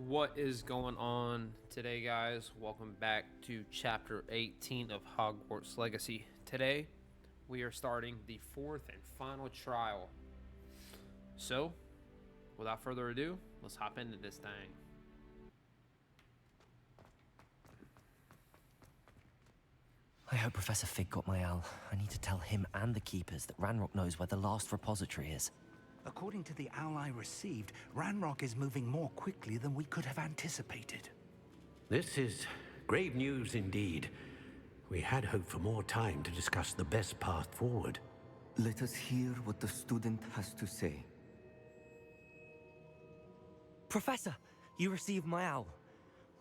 What is going on today, guys? Welcome back to Chapter 18 of Hogwarts Legacy. Today, we are starting the fourth and final trial. So, without further ado, let's hop into this thing. I hope Professor Fig got my owl. I need to tell him and the Keepers that Ranrock knows where the last repository is. According to the owl I received, Ranrock is moving more quickly than we could have anticipated. This is grave news indeed. We had hoped for more time to discuss the best path forward. Let us hear what the student has to say. Professor, you received my owl.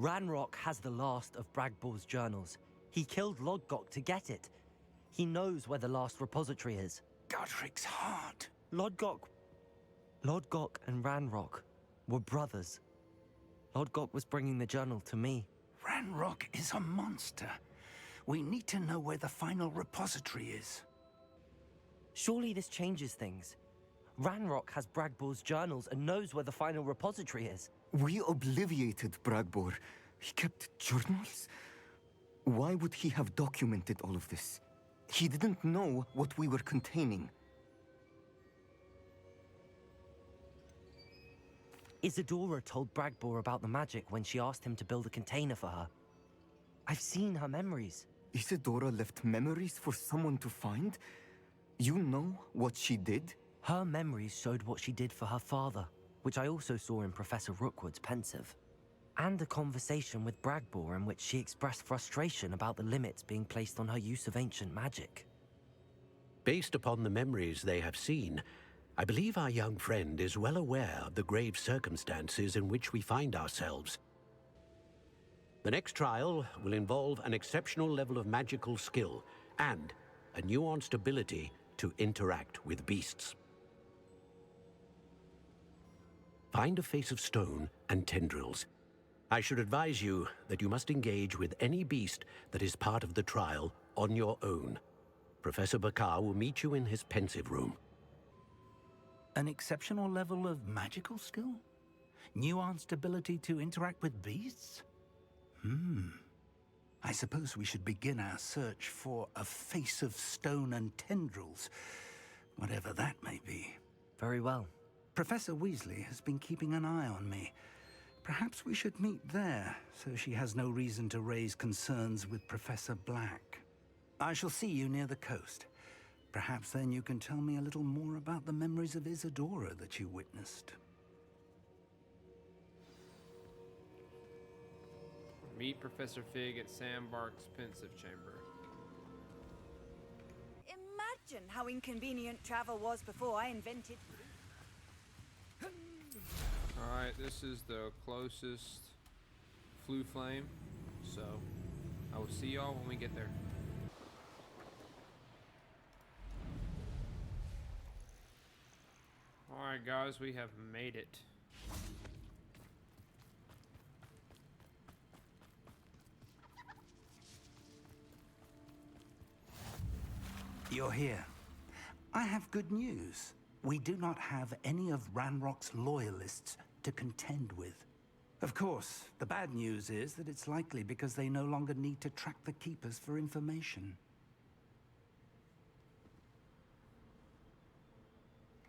Ranrock has the last of Bragbor's journals. He killed Lodgok to get it. He knows where the last repository is. Godric's heart. Lodgok and Ranrock were brothers. Lodgok was bringing the journal to me. Ranrock is a monster. We need to know where the final repository is. Surely this changes things. Ranrock has Bragbor's journals and knows where the final repository is. We obliviated Bragbor. He kept journals? Why would he have documented all of this? He didn't know what we were containing. Isadora told Bragbor about the magic when she asked him to build a container for her. I've seen her memories. Isadora left memories for someone to find? You know what she did? Her memories showed what she did for her father, which I also saw in Professor Rookwood's pensive. And a conversation with Bragbor in which she expressed frustration about the limits being placed on her use of ancient magic. Based upon the memories they have seen, I believe our young friend is well aware of the grave circumstances in which we find ourselves. The next trial will involve an exceptional level of magical skill and a nuanced ability to interact with beasts. Find a face of stone and tendrils. I should advise you that you must engage with any beast that is part of the trial on your own. Professor Bakar will meet you in his pensive room. An exceptional level of magical skill? Nuanced ability to interact with beasts? I suppose we should begin our search for a face of stone and tendrils, whatever that may be. Very well. Professor Weasley has been keeping an eye on me. Perhaps we should meet there, so she has no reason to raise concerns with Professor Black. I shall see you near the coast. Perhaps then you can tell me a little more about the memories of Isadora that you witnessed. Meet Professor Fig at Sandbark's pensive chamber. Imagine how inconvenient travel was before I invented... Alright, this is the closest Flue Flame, so I will see y'all when we get there. Alright guys, we have made it. You're here. I have good news. We do not have any of Ranrock's loyalists to contend with. Of course, the bad news is that it's likely because they no longer need to track the Keepers for information.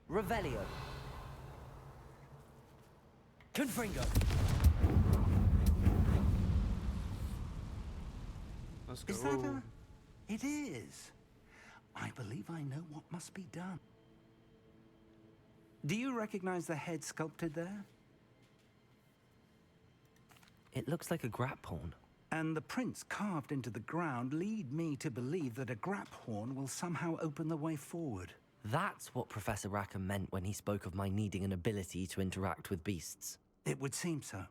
Revelio. Confringo. Let's go. Is that a... It is. I believe I know what must be done. Do you recognize the head sculpted there? It looks like a graphorn. And the prints carved into the ground lead me to believe that a graphorn will somehow open the way forward. That's what Professor Rackham meant when he spoke of my needing an ability to interact with beasts. It would seem so.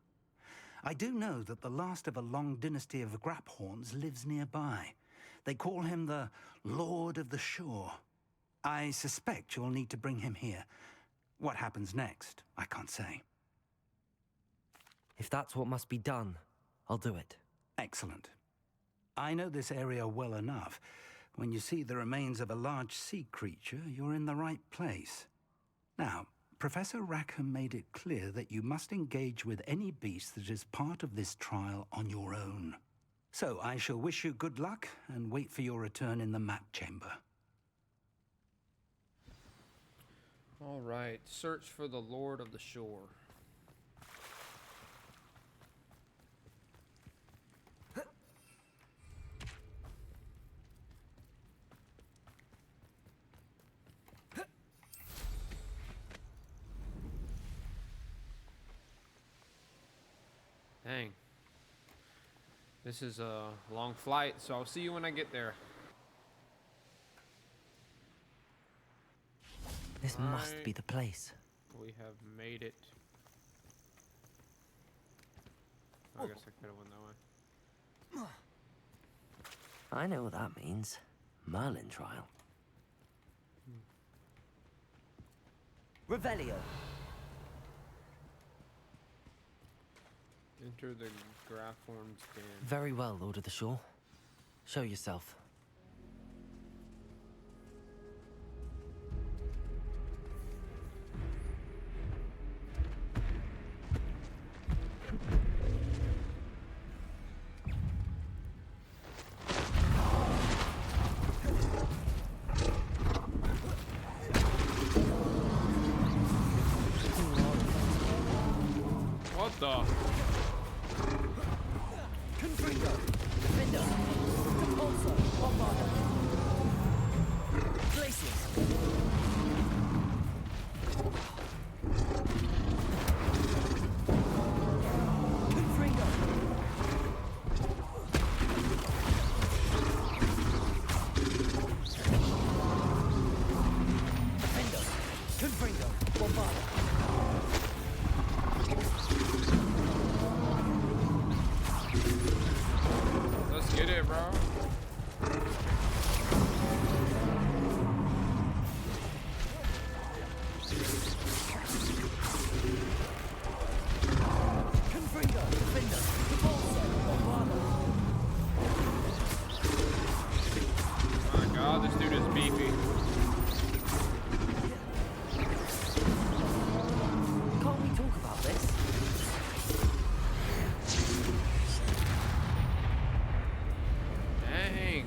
I do know that the last of a long dynasty of graphorns lives nearby. They call him the Lord of the Shore. I suspect you'll need to bring him here. What happens next, I can't say. If that's what must be done, I'll do it. Excellent. I know this area well enough. When you see the remains of a large sea creature, you're in the right place. Now, Professor Rackham made it clear that you must engage with any beast that is part of this trial on your own. So I shall wish you good luck and wait for your return in the map chamber. All right, search for the Lord of the Shore. Dang. This is a long flight, so I'll see you when I get there. This must be the place. We have made it. I guess I could have went that way. I know what that means. Merlin trial. Revelio. Enter the Graphorn's den. Very well, Lord of the Shore. Show yourself. What the? Confringo. Defender. Repulsor. Bombarder. Glacius. Confringo. Defender. Confringo. Bombarder. Let's get it, bro. Confringo. Defender. Repulsor. Bombarder. My God, this dude is beefy. Can't we talk about this? Dang.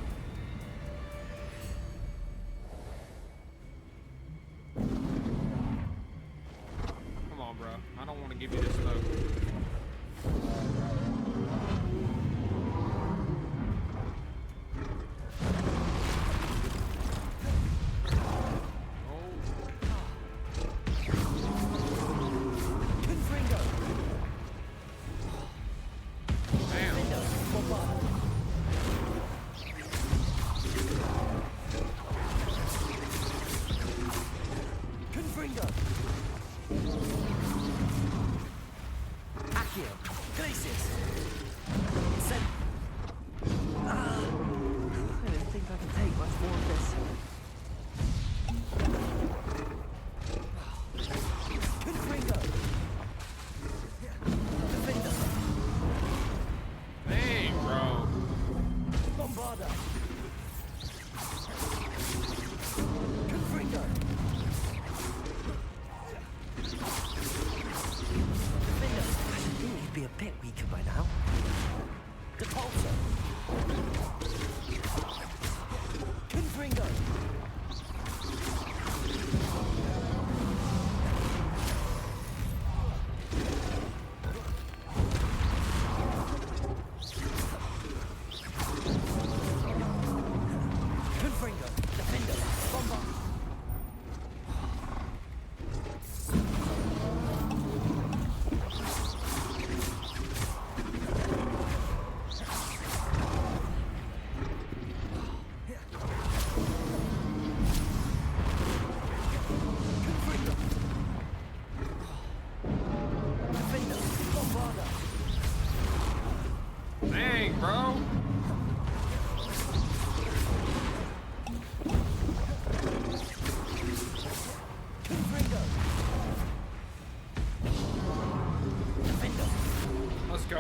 Come on, bro. I don't want to give you this smoke. Confringo. Damn. Defender. Bombarder. Confringo. Accio. Glacius. Send. I don't think I can take much more of this. Confringo. Defender. Dang, bro. Bombarder. Confringo. Defender. I should think he'd be a bit weaker by now. Repulsor. Confringo. Confringo. Defender. Bombarder. Confringo. Defender. Bombarder. Dang, bro. Confringo. Defender. Let's go.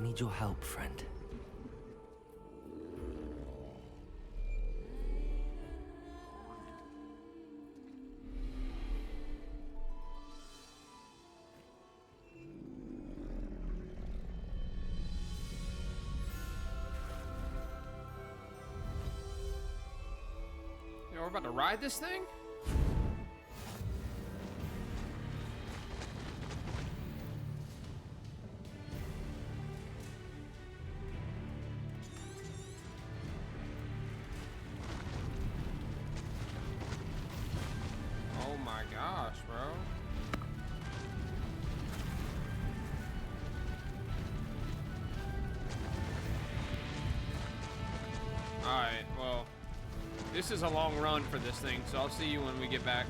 need your help, friend. You know, we're about to ride this thing? Oh my gosh, bro. Alright, well, this is a long run for this thing, so I'll see you when we get back.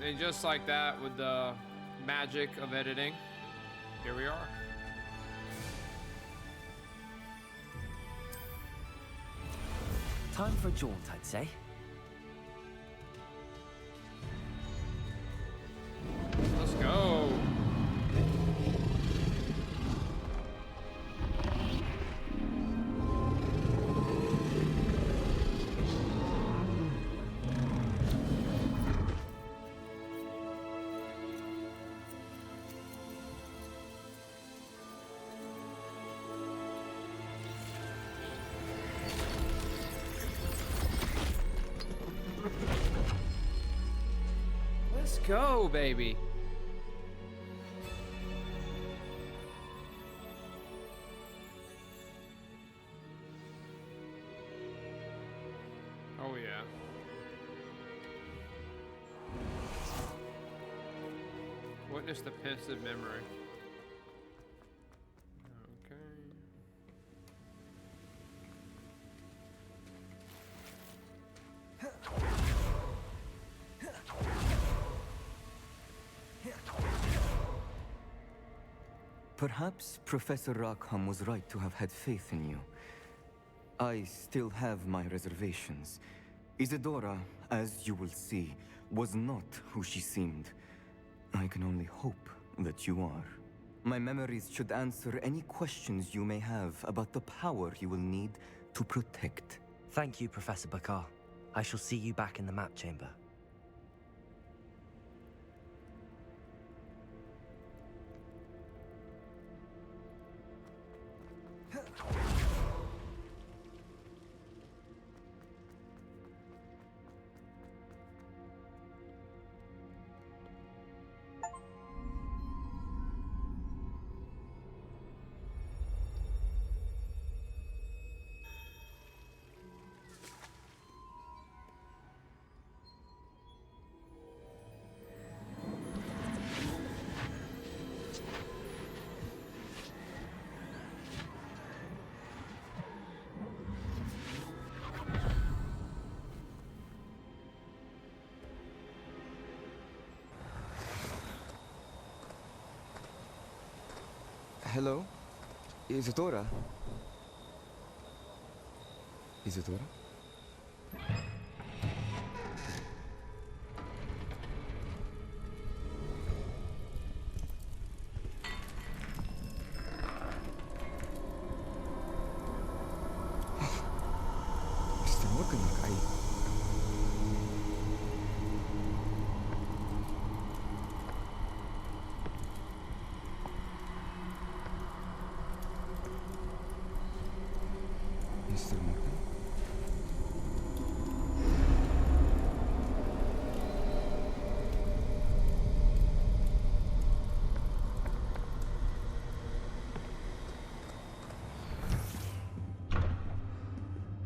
And just like that, with the magic of editing, here we are. Time for a jaunt, I'd say. Let's go. Let's go, baby. Oh, yeah. Witness the pensive memory. Okay. Perhaps Professor Rackham was right to have had faith in you. I still have my reservations. Isadora, as you will see, was not who she seemed. I can only hope that you are. My memories should answer any questions you may have about the power you will need to protect. Thank you, Professor Bakar. I shall see you back in the map chamber. Hello? Isadora? Isadora? Mr. Morgan, Mr. Morgan?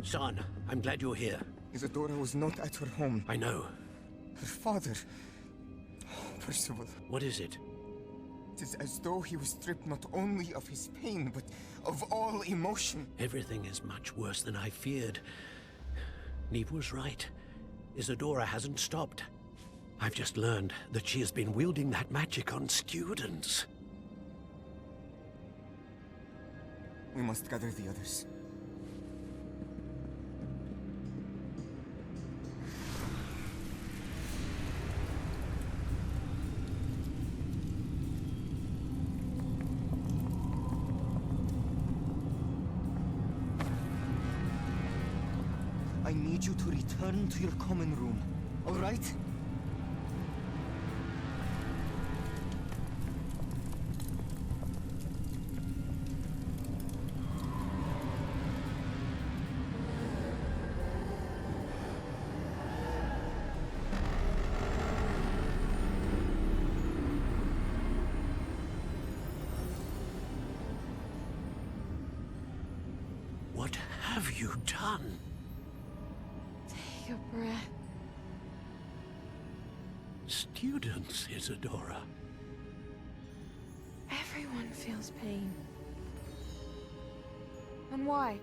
Son, I'm glad you're here. Isadora was not at her home. I know. Her father... Percival. What is it? It is as though he was stripped not only of his pain, but of all emotion. Everything is much worse than I feared. Neve was right. Isadora hasn't stopped. I've just learned that she has been wielding that magic on students. We must gather the others. I need you to return to your common room, all right? What have you done? Take a breath. Students, Isadora. Everyone feels pain. And why?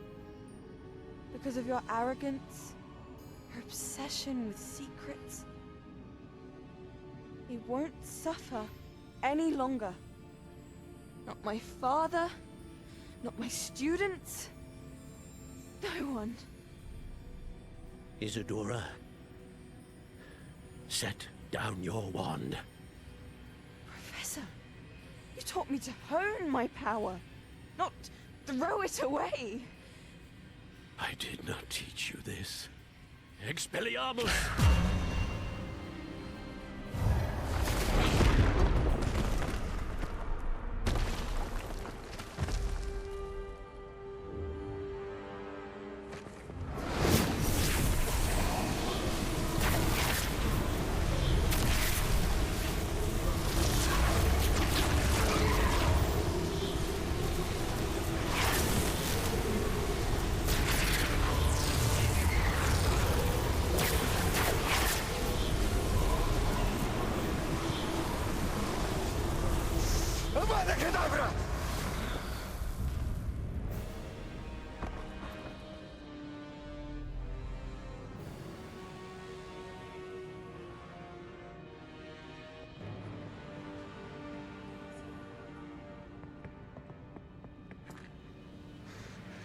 Because of your arrogance? Your obsession with secrets? He won't suffer any longer. Not my father, not my students, no one. Isadora, set down your wand. Professor, you taught me to hone my power, not throw it away. I did not teach you this. Expelliarmus!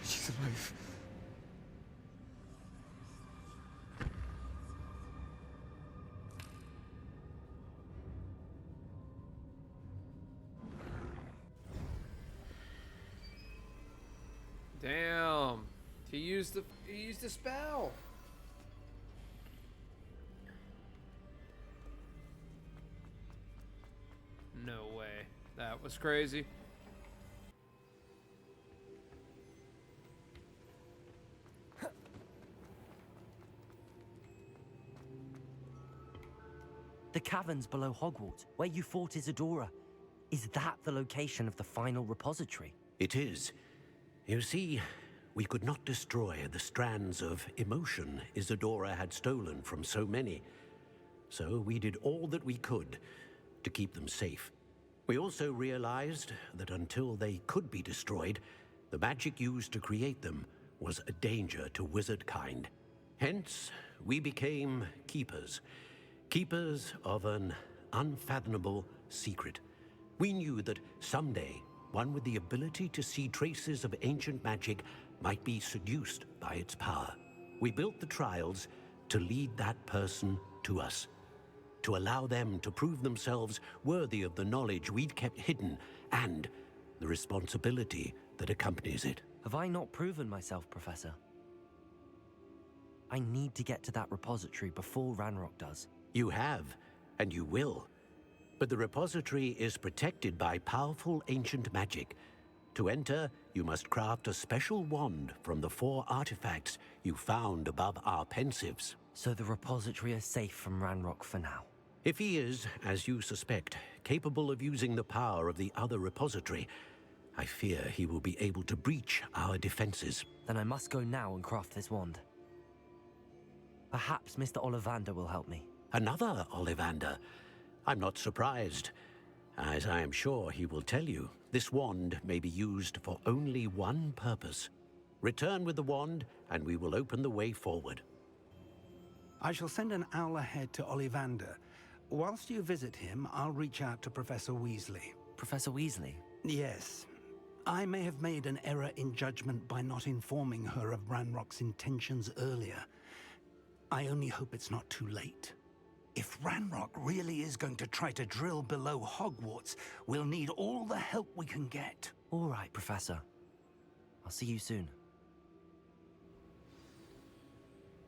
She's alive. Damn. He used the spell. No way. That was crazy. The caverns below Hogwarts, where you fought Isadora. Is that the location of the final repository? It is. You see, we could not destroy the strands of emotion Isadora had stolen from so many. So we did all that we could to keep them safe. We also realized that until they could be destroyed, the magic used to create them was a danger to wizard kind. Hence, we became keepers. Keepers of an unfathomable secret. We knew that someday, one with the ability to see traces of ancient magic might be seduced by its power. We built the trials to lead that person to us, to allow them to prove themselves worthy of the knowledge we'd kept hidden and the responsibility that accompanies it. Have I not proven myself, Professor? I need to get to that repository before Ranrock does. You have, and you will. But the repository is protected by powerful ancient magic. To enter, you must craft a special wand from the 4 artifacts you found above our pensives. So the repository is safe from Ranrock for now. If he is, as you suspect, capable of using the power of the other repository, I fear he will be able to breach our defenses. Then I must go now and craft this wand. Perhaps Mr. Ollivander will help me. Another Ollivander? I'm not surprised. As I am sure he will tell you, this wand may be used for only one purpose. Return with the wand, and we will open the way forward. I shall send an owl ahead to Ollivander. Whilst you visit him, I'll reach out to Professor Weasley. Professor Weasley? Yes. I may have made an error in judgment by not informing her of Ranrock's intentions earlier. I only hope it's not too late. If Ranrock really is going to try to drill below Hogwarts, we'll need all the help we can get. All right, Professor. I'll see you soon.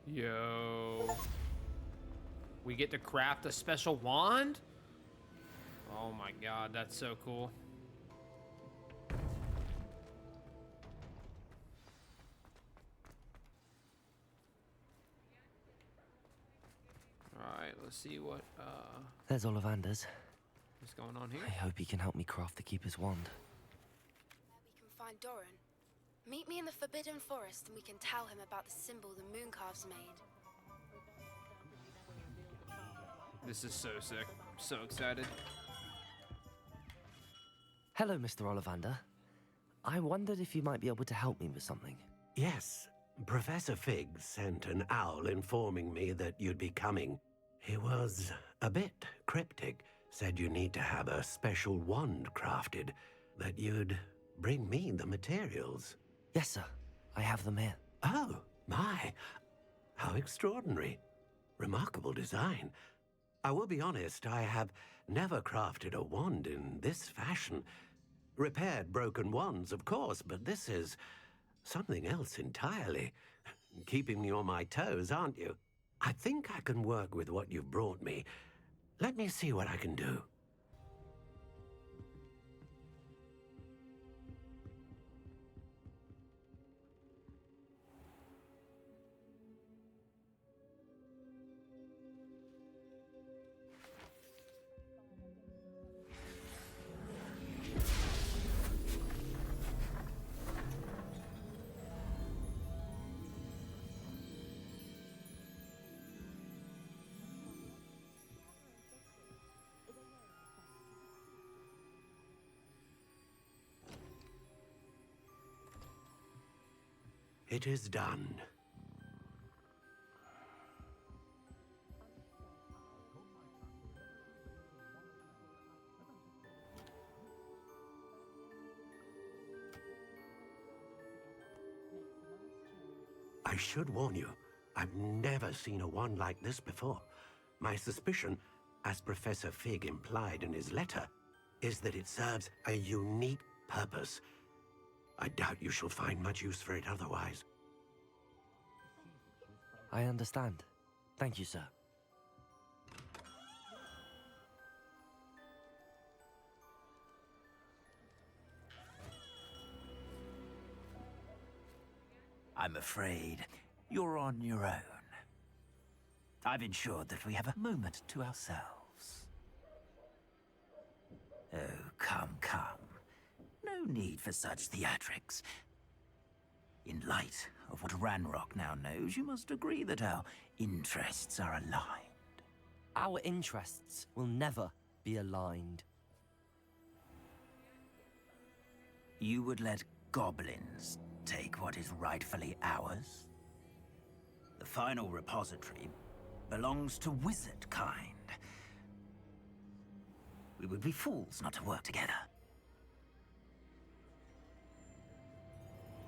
Yo. We get to craft a special wand? Oh my god, that's so cool. Alright, let's see what There's Ollivander's. is going on here. I hope he can help me craft the Keeper's wand. Where we can find Doran. Meet me in the Forbidden Forest and we can tell him about the symbol the Mooncalves made. This is so sick. I'm so excited. Hello, Mr. Ollivander. I wondered if you might be able to help me with something. Yes, Professor Fig sent an owl informing me that you'd be coming. He was a bit cryptic, said you need to have a special wand crafted, that you'd bring me the materials. Yes, sir. I have them here. Oh, my. How extraordinary. Remarkable design. I will be honest, I have never crafted a wand in this fashion. Repaired broken wands, of course, but this is something else entirely. Keeping me on my toes, aren't you? I think I can work with what you've brought me. Let me see what I can do. It is done. I should warn you, I've never seen a wand like this before. My suspicion, as Professor Fig implied in his letter, is that it serves a unique purpose. I doubt you shall find much use for it otherwise. I understand. Thank you, sir. I'm afraid you're on your own. I've ensured that we have a moment to ourselves. Oh, come, come. No need for such theatrics. In light of what Ranrock now knows, you must agree that our interests are aligned. Our interests will never be aligned. You would let goblins take what is rightfully ours? The final repository belongs to wizard kind. We would be fools not to work together.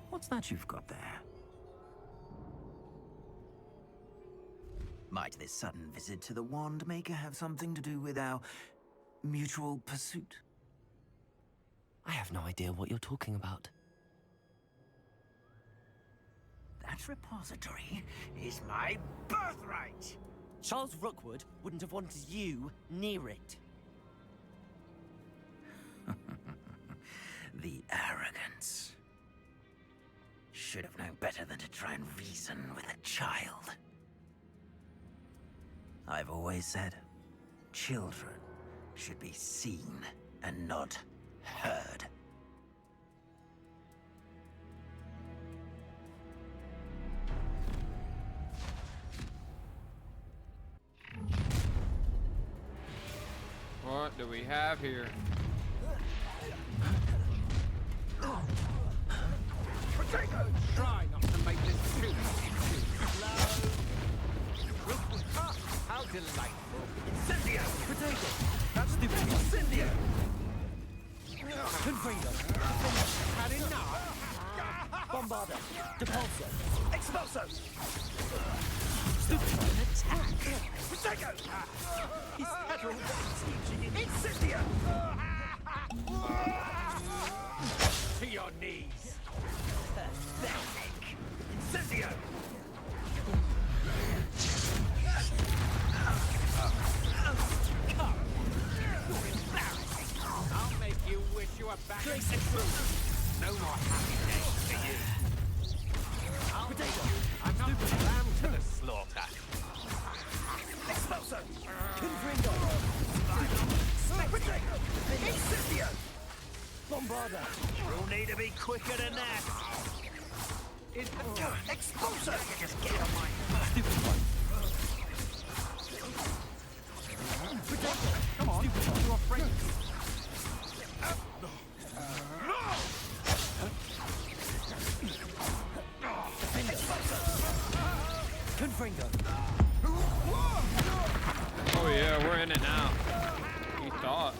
What's that you've got there? Might this sudden visit to the Wand Maker have something to do with our mutual pursuit? I have no idea what you're talking about. That repository is my birthright! Charles Rookwood wouldn't have wanted you near it. The arrogance. Should have known better than to try and reason with a child. I've always said, children should be seen and not heard. What do we have here? Try not to make this too slow. How delightful. Incendio! Potato! That's stupid. Incendio! Confredo! Had enough! Bombarda! Depulso! Expulso! Stupid! Attack! Potato! His head Incendio! To your knees! Pathetic! Incendio! You wish you were back in no more happy days for you. I'm not lamb to the slaughter. Expulso! Confringo! Incendio! Bombarda! You'll need to be quicker than that. Expulso! Just get on my stupid one. Come on, you're afraid. Confringo! Oh yeah, we're in it now. You thought.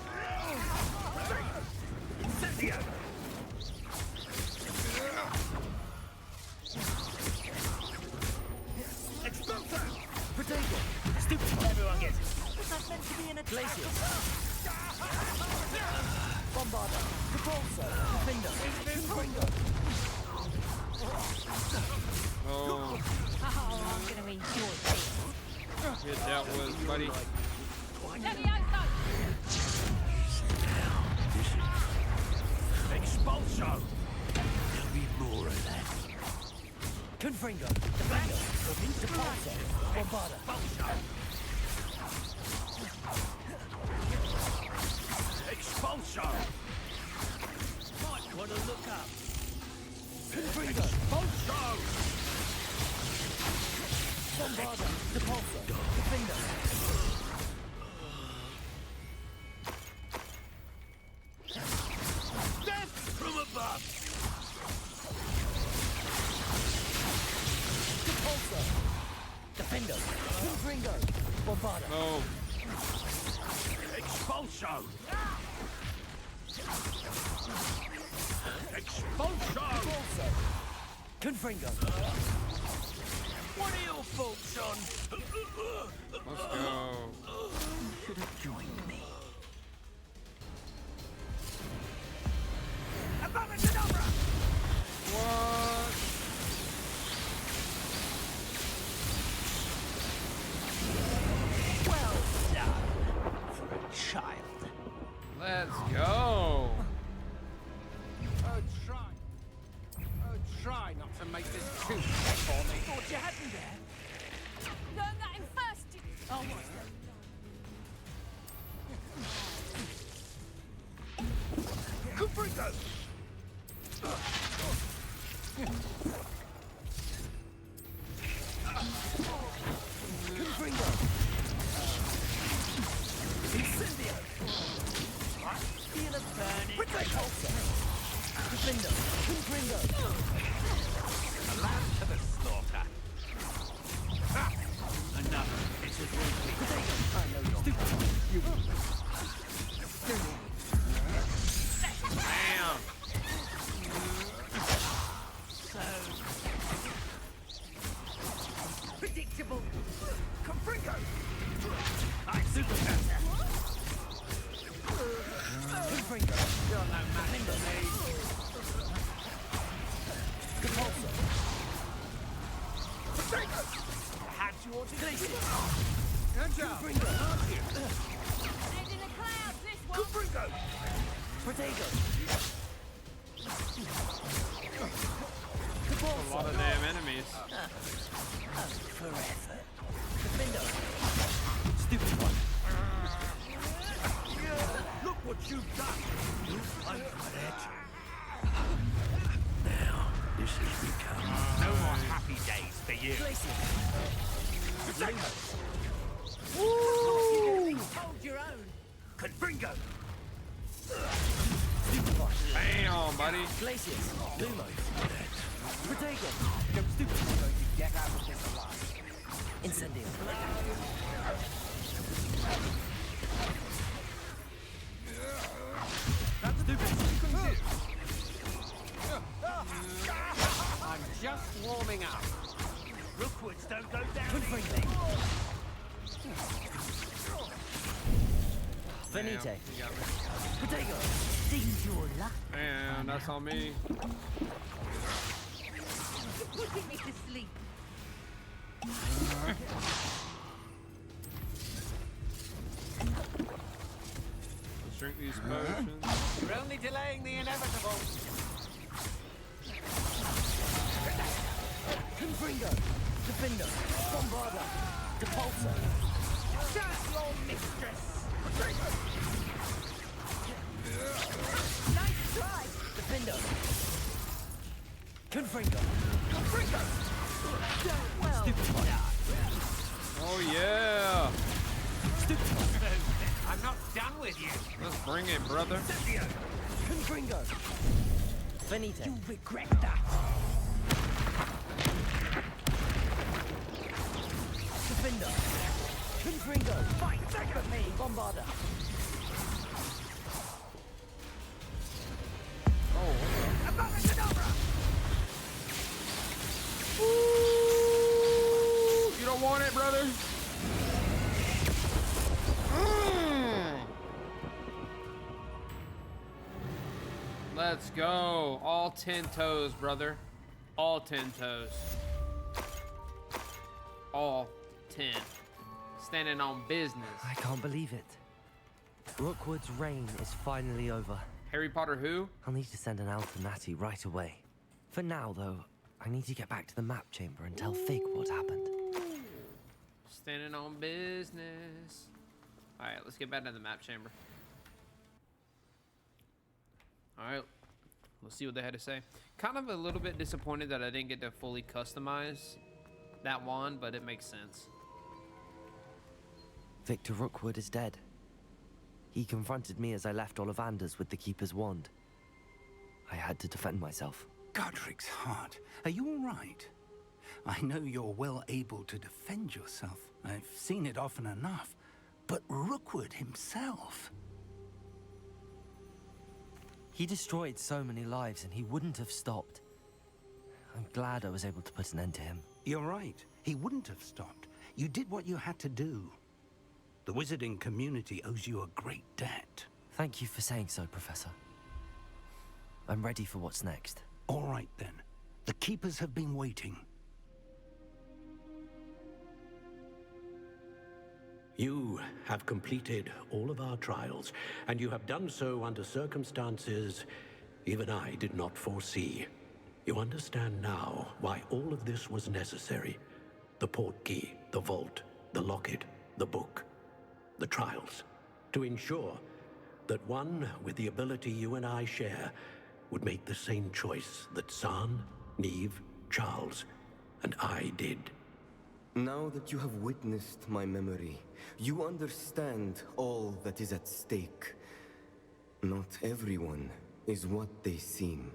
Incendio! Expulso! Protego! Stupid! Everyone gets it. Was that meant to be an attack? Bombarda! Repulso! Defender! Confringo! Oh, Oh, I'm gonna enjoy this. get that was, buddy. Expulso! There'll be more of that. Confringo! Defender! Repulso! Bombarda! Expulso! Might want to look up. Confringo! Expulso! Bombarda! Repulso! Defender! Death from above! Repulso! Defender! Confringo! Bombarda! Oh, Expulso! Expulso! Confringo! What are your thoughts on? let's go. Should have joined me. Abracadabra! What? Well done for a child. Let's go. Try not to make this too big for me. Thought you had me there. Learn that in first. Oh, Confringo! Confringo! Incendio! Feel a burning. Repulso! Defender! Confringo! A lamb to the slaughter. Another. This is really I know you're stupid. You. Bam. So predictable. Confringo. I'm Supermaster. Confringo. You're no match for me. Compulso. Confringo. Had you ought to Glacier. Good job. Confringo. Head in the clouds, this one. Confringo. Protego. A lot of damn enemies. Forever. Defender. Stupid one. Look what you've done. I'm dead. Now, this has become No more happy days for you. Hold your own. Confringo. Bam, buddy. Glaciers. Lumos. Protego. Go stupid. Get out of this alive. Incendio. That's stupid. I'm just warming up. Rookwoods don't go down. Confringo. Venite. Damn, you got me. Protego. Seems your luck. Man, that's on me. Putting me to sleep. Drink these potions. You're only delaying the inevitable. Confringo! Defender! Bombarda! Depulsor! That's your mistress! Nice try! Defender! Confringo! Confringo! Well Stupefy! Oh yeah! Stupefy! I'm not done with you. Let's bring it, brother. Incendio! Confringo! Finite. You regret that! Defender! Confringo! Fight! Back at me! Bombarda! Oh, Abracadabra! you don't want it, brother. Let's go. All 10 toes, brother. All 10 toes. All 10. Standing on business. I can't believe it. Rookwood's reign is finally over. Harry Potter who? I'll need to send an owl to Natty right away. For now, though, I need to get back to the map chamber and tell Fig what happened. Standing on business. Alright, let's get back to the map chamber. Alright, let's see what they had to say. Kind of a little bit disappointed that I didn't get to fully customize that wand, but it makes sense. Victor Rookwood is dead. He confronted me as I left Ollivander's with the Keeper's wand. I had to defend myself. Godric's heart, are you all right? I know you're well able to defend yourself. I've seen it often enough. But Rookwood himself... He destroyed so many lives and he wouldn't have stopped. I'm glad I was able to put an end to him. You're right. He wouldn't have stopped. You did what you had to do. The wizarding community owes you a great debt. Thank you for saying so, Professor. I'm ready for what's next. All right, then. The Keepers have been waiting. You have completed all of our trials, and you have done so under circumstances even I did not foresee. You understand now why all of this was necessary. The portkey, the vault, the locket, the book, the trials. To ensure that one with the ability you and I share would make the same choice that San, Neve, Charles, and I did. Now that you have witnessed my memory, you understand all that is at stake. Not everyone is what they seem.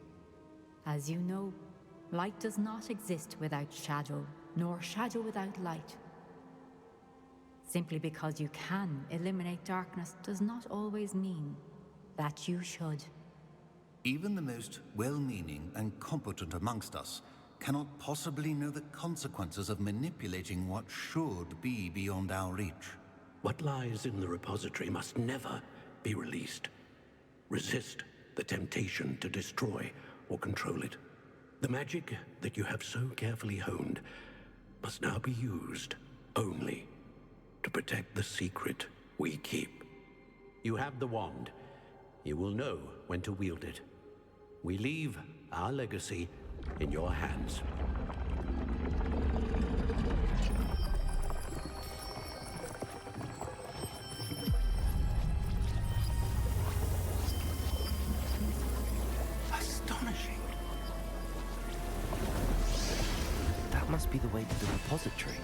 As you know, light does not exist without shadow, nor shadow without light. Simply because you can eliminate darkness does not always mean that you should. Even the most well-meaning and competent amongst us cannot possibly know the consequences of manipulating what should be beyond our reach. What lies in the repository must never be released. Resist the temptation to destroy or control it. The magic that you have so carefully honed must now be used only to protect the secret we keep. You have the wand. You will know when to wield it. We leave our legacy in your hands. Astonishing. That must be the way to the repository.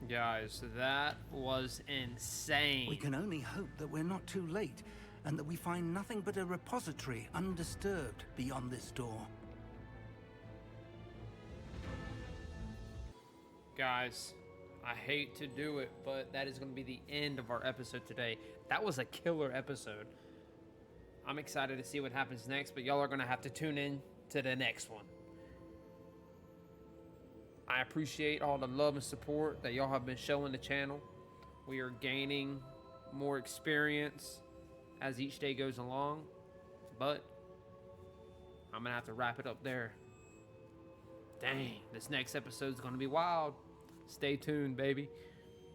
Guys, that was insane. We can only hope that we're not too late, and that we find nothing but a repository undisturbed beyond this door. Guys, I hate to do it, but that is going to be the end of our episode today. That was a killer episode. I'm excited to see what happens next, but y'all are going to have to tune in to the next one. I appreciate all the love and support that y'all have been showing the channel. We are gaining more experience as each day goes along, but I'm gonna have to wrap it up there. Dang, this next episode is gonna be wild. Stay tuned, baby.